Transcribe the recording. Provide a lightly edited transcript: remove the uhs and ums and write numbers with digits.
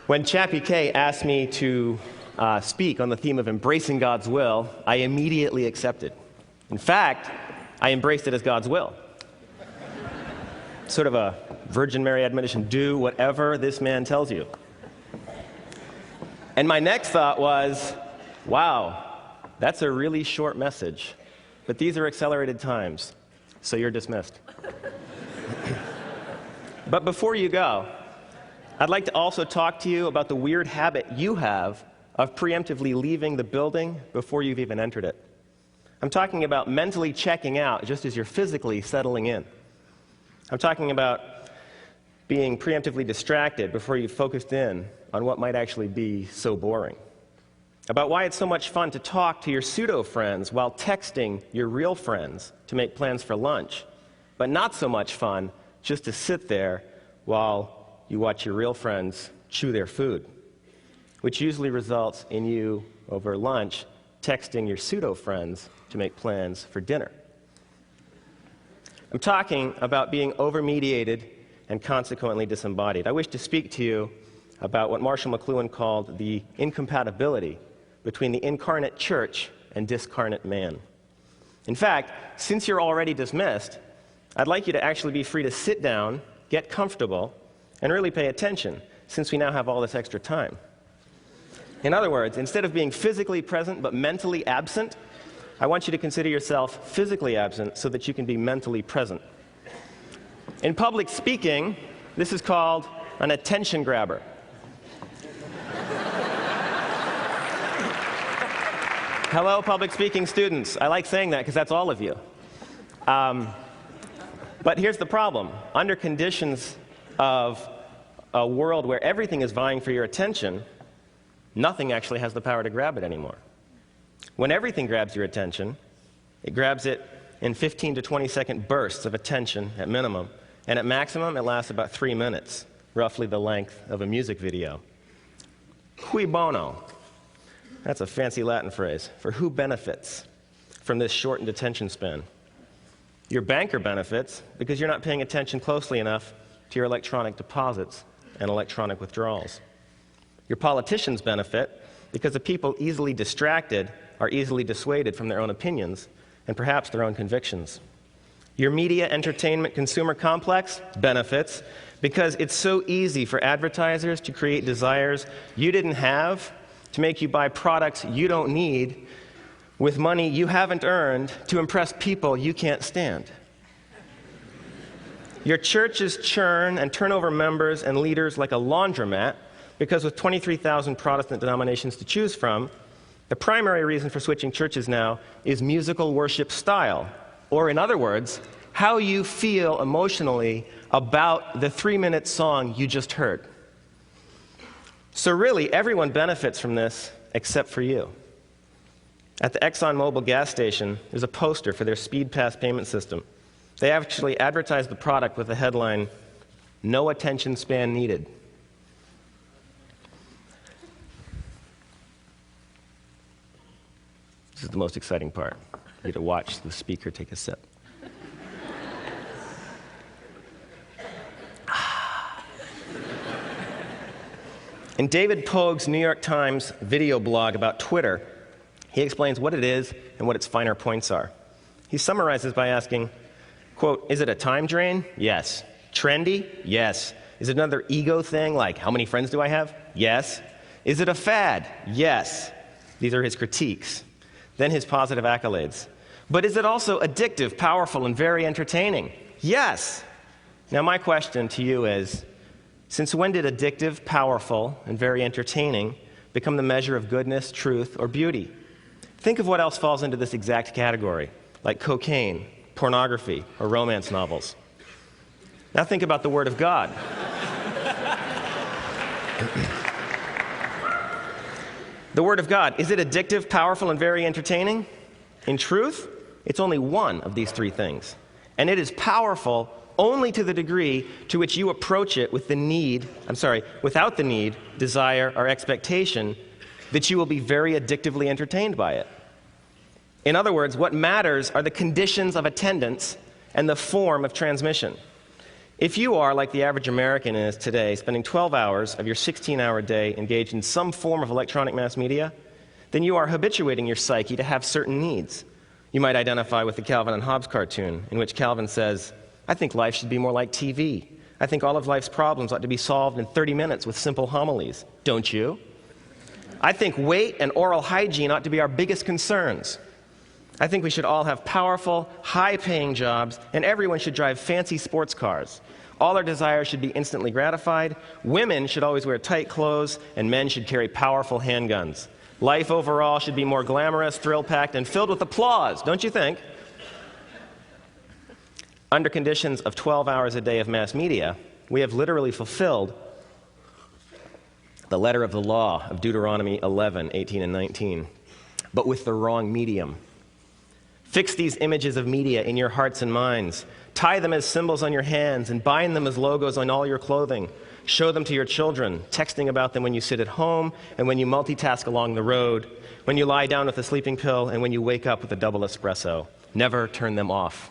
When Chappie K asked me to speak on the theme of embracing God's will, I immediately accepted. In fact, I embraced it as God's will. Sort of a Virgin Mary admonition, do whatever this man tells you. And my next thought was, wow, that's a really short message, but these are accelerated times, so you're dismissed. But before you go, I'd like to also talk to you about the weird habit you have of preemptively leaving the building before you've even entered it. I'm talking about mentally checking out just as you're physically settling in. I'm talking about being preemptively distracted before you've focused in on what might actually be so boring. About why it's so much fun to talk to your pseudo-friends while texting your real friends to make plans for lunch, but not so much fun just to sit there while you watch your real friends chew their food, which usually results in you, over lunch, texting your pseudo-friends to make plans for dinner. I'm talking about being over-mediated and consequently disembodied. I wish to speak to you about what Marshall McLuhan called the incompatibility between the incarnate church and discarnate man. In fact, since you're already dismissed, I'd like you to actually be free to sit down, get comfortable, and really pay attention, since we now have all this extra time. In other words, instead of being physically present but mentally absent, I want you to consider yourself physically absent so that you can be mentally present. In public speaking, this is called an attention grabber. Hello, public speaking students. I like saying that because that's all of you. But here's the problem. Under conditions of a world where everything is vying for your attention, nothing actually has the power to grab it anymore. When everything grabs your attention, it grabs it in 15 to 20-second bursts of attention at minimum, and at maximum, it lasts about 3 minutes, roughly the length of a music video. Cui bono? That's a fancy Latin phrase for who benefits from this shortened attention span. Your banker benefits because you're not paying attention closely enough to your electronic deposits and electronic withdrawals. Your politicians benefit because the people easily distracted are easily dissuaded from their own opinions and perhaps their own convictions. Your media entertainment consumer complex benefits because it's so easy for advertisers to create desires you didn't have, to make you buy products you don't need with money you haven't earned to impress people you can't stand. Your churches churn and turn over members and leaders like a laundromat because with 23,000 Protestant denominations to choose from, the primary reason for switching churches now is musical worship style, or in other words, how you feel emotionally about the 3-minute song you just heard. So really, everyone benefits from this except for you. At the ExxonMobil gas station, there's a poster for their Speed Pass payment system. They actually advertise the product with the headline, "No attention span needed." This is the most exciting part. You get to watch the speaker take a sip. In David Pogue's New York Times video blog about Twitter, he explains what it is and what its finer points are. He summarizes by asking, quote, "Is it a time drain? Yes. Trendy? Yes. Is it another ego thing, like how many friends do I have? Yes. Is it a fad? Yes." These are his critiques. Then his positive accolades. But is it also addictive, powerful, and very entertaining? Yes. Now my question to you is, since when did addictive, powerful, and very entertaining become the measure of goodness, truth, or beauty? Think of what else falls into this exact category, like cocaine, pornography, or romance novels. Now think about the Word of God. The Word of God, is it addictive, powerful, and very entertaining? In truth, it's only one of these three things. And it is powerful only to the degree to which you approach it with without the need, desire, or expectation that you will be very addictively entertained by it. In other words, what matters are the conditions of attendance and the form of transmission. If you are, like the average American is today, spending 12 hours of your 16-hour day engaged in some form of electronic mass media, then you are habituating your psyche to have certain needs. You might identify with the Calvin and Hobbes cartoon, in which Calvin says, "I think life should be more like TV. I think all of life's problems ought to be solved in 30 minutes with simple homilies. Don't you? I think weight and oral hygiene ought to be our biggest concerns. I think we should all have powerful, high-paying jobs, and everyone should drive fancy sports cars. All our desires should be instantly gratified. Women should always wear tight clothes, and men should carry powerful handguns. Life overall should be more glamorous, thrill-packed, and filled with applause, don't you think?" Under conditions of 12 hours a day of mass media, we have literally fulfilled the letter of the law of Deuteronomy 11, 18, and 19, but with the wrong medium. Fix these images of media in your hearts and minds. Tie them as symbols on your hands and bind them as logos on all your clothing. Show them to your children, texting about them when you sit at home and when you multitask along the road, when you lie down with a sleeping pill and when you wake up with a double espresso. Never turn them off.